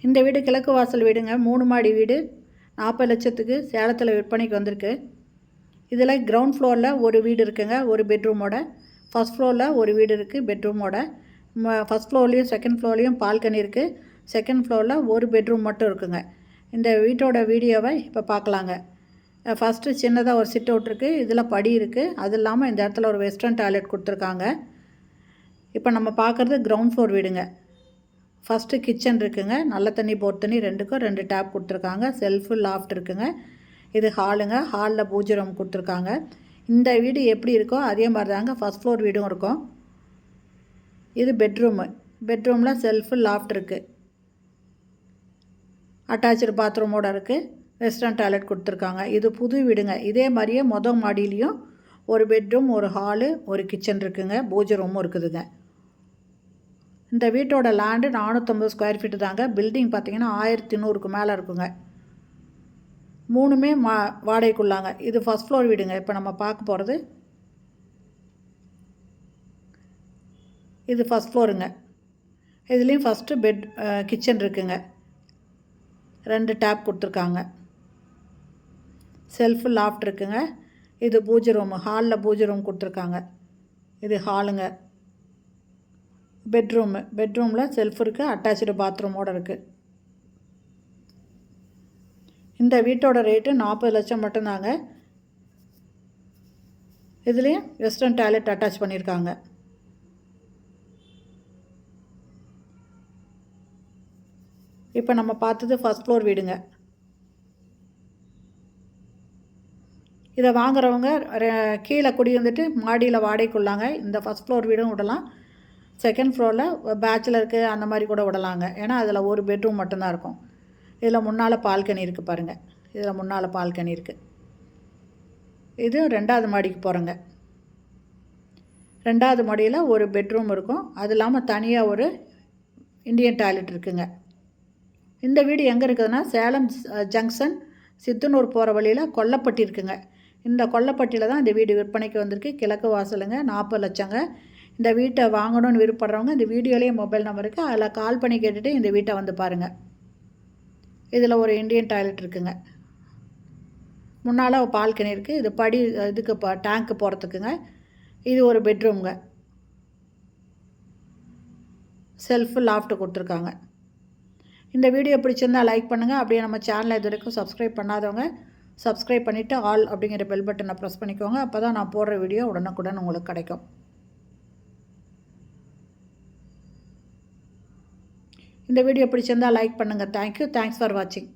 இந்த வீடு கிழக்கு வாசல் வீடுங்க. 3 மாடி வீடு. 40 லட்சத்துக்கு சேலத்தில் விற்பனைக்கு வந்திருக்கு. இதில் கிரவுண்ட் ஃப்ளோரில் ஒரு வீடு இருக்குங்க, ஒரு பெட்ரூமோட. ஃபஸ்ட் ஃப்ளோரில் ஒரு வீடு இருக்குது பெட்ரூமோட. ஃபஸ்ட் ஃப்ளோர்லேயும் செகண்ட் ஃப்ளோர்லேயும் பால்கனி இருக்குது. செகண்ட் ஃப்ளோரில் ஒரு பெட்ரூம் மட்டும் இருக்குங்க. இந்த வீட்டோட வீடியோவை இப்போ பார்க்கலாங்க. ஃபஸ்ட்டு சின்னதாக ஒரு சிட் அவுட் இருக்குது. இதில் படி இருக்குது. அது இல்லாமல் இந்த இடத்துல ஒரு வெஸ்டர்ன் டாய்லெட் கொடுத்துருக்காங்க. இப்போ நம்ம பார்க்குறது கிரவுண்ட் ஃப்ளோர் வீடுங்க. ஃபஸ்ட்டு கிச்சன் இருக்குங்க. நல்ல தண்ணி போர் தண்ணி ரெண்டுக்கும் 2 டேப் கொடுத்துருக்காங்க. செல்ஃபு லாஃப்ட் இருக்குங்க. இது ஹாலுங்க. ஹாலில் பூஜை ரூம் கொடுத்துருக்காங்க. இந்த வீடு எப்படி இருக்கோ அதே மாதிரி தாங்க ஃபஸ்ட் ஃப்ளோர் வீடும் இருக்கும். இது பெட்ரூமு. பெட்ரூமில் செல்ஃபு லாஃப்ட் இருக்குது. அட்டாச்சு பாத்ரூமோடு இருக்குது. வெஸ்டர்ன் டாய்லெட் கொடுத்துருக்காங்க. இது புது வீடுங்க. இதே மாதிரியே மொதல் மாடியிலையும் ஒரு பெட்ரூம், ஒரு ஹாலு, ஒரு கிச்சன் இருக்குங்க. பூஜை ரூமும் இருக்குதுங்க. இந்த வீட்டோட லேண்டு 450 ஸ்கொயர் ஃபீட்டு தாங்க. பில்டிங் பார்த்திங்கன்னா 1100க்கு மேலே இருக்குங்க. 3மே வாடகைக்குள்ளாங்க. இது ஃபஸ்ட் ஃப்ளோர் வீடுங்க. இப்போ நம்ம பார்க்க போகிறது இது ஃபஸ்ட் ஃப்ளோருங்க. இதுலேயும் ஃபஸ்ட்டு கிச்சன் இருக்குங்க. 2 டேப் கொடுத்துருக்காங்க. செல்ஃபு லாஃப்ட் இருக்குங்க. இது பூஜை ரூமு. ஹாலில் பூஜை ரூம் கொடுத்துருக்காங்க. இது ஹாலுங்க. பெட்ரூமில் செல்ஃப் இருக்குது. அட்டாச்சு பாத்ரூமோடு இருக்குது. இந்த வீட்டோட ரேட்டு 40 லட்சம் மட்டும்தாங்க. இதுலேயும் வெஸ்டர்ன் டாய்லெட் அட்டாச் பண்ணியிருக்காங்க. இப்போ நம்ம பார்த்தது ஃபஸ்ட் ஃப்ளோர் வீடுங்க. இதை வாங்குறவங்க கீழே குடி வந்துட்டு மாடியில் வாடகைக்குள்ளாங்க. இந்த ஃபஸ்ட் ஃப்ளோர் வீடும் விடலாம். செகண்ட் ஃப்ளோரில் பேச்சுலருக்கு அந்த மாதிரி கூட விடலாங்க. ஏன்னா அதில் ஒரு பெட்ரூம் மட்டும்தான் இருக்கும். இதில் முன்னால் பால்கனி இருக்குது பாருங்கள். இதில் முன்னால் பால்கனி இருக்குது. இது 2வது மாடிக்கு போகிறோங்க. 2வது மாடியில் ஒரு பெட்ரூம் இருக்கும். அது இல்லாமல் தனியாக ஒரு இண்டியன் டாய்லெட் இருக்குங்க. இந்த வீடு எங்கே இருக்குதுன்னா சேலம் ஜங்ஷன் சித்தனூர் போகிற வழியில் கொல்லப்பட்டி இருக்குங்க. இந்த கொல்லப்பட்டியில் தான் இந்த வீடு விற்பனைக்கு வந்திருக்கு. கிழக்கு வாசலுங்க. 40 லட்சங்க. இந்த வீட்டை வாங்கணும்னு விருப்பப்படுறவங்க இந்த வீடியோலேயே மொபைல் நம்பர் இருக்குது. அதில் கால் பண்ணி கேட்டுட்டு இந்த வீட்டை வந்து பாருங்கள். இதில் ஒரு இண்டியன் டாய்லெட் இருக்குங்க. முன்னால் பால்கனி இருக்குது. இது படி இதுக்கு டேங்க்கு போகிறதுக்குங்க. இது ஒரு பெட்ரூம்ங்க. செல்ஃபு லாஃப்ட் கொடுத்துருக்காங்க. இந்த வீடியோ பிடிச்சிருந்தால் லைக் பண்ணுங்கள். அப்படியே நம்ம சேனலை இது வரைக்கும் சப்ஸ்கிரைப் பண்ணாதவங்க சப்ஸ்கிரைப் பண்ணிவிட்டு ஆல் அப்படிங்கிற பெல் பட்டனை ப்ரெஸ் பண்ணிக்கோங்க. அப்போ தான் நான் போடுற வீடியோ உடனுக்குடன் உங்களுக்கு கிடைக்கும். இந்த வீடியோ பிடிச்சிருந்தால் லைக் பண்ணுங்கள். தேங்க்யூ. தேங்க்ஸ் ஃபார் வாட்சிங்.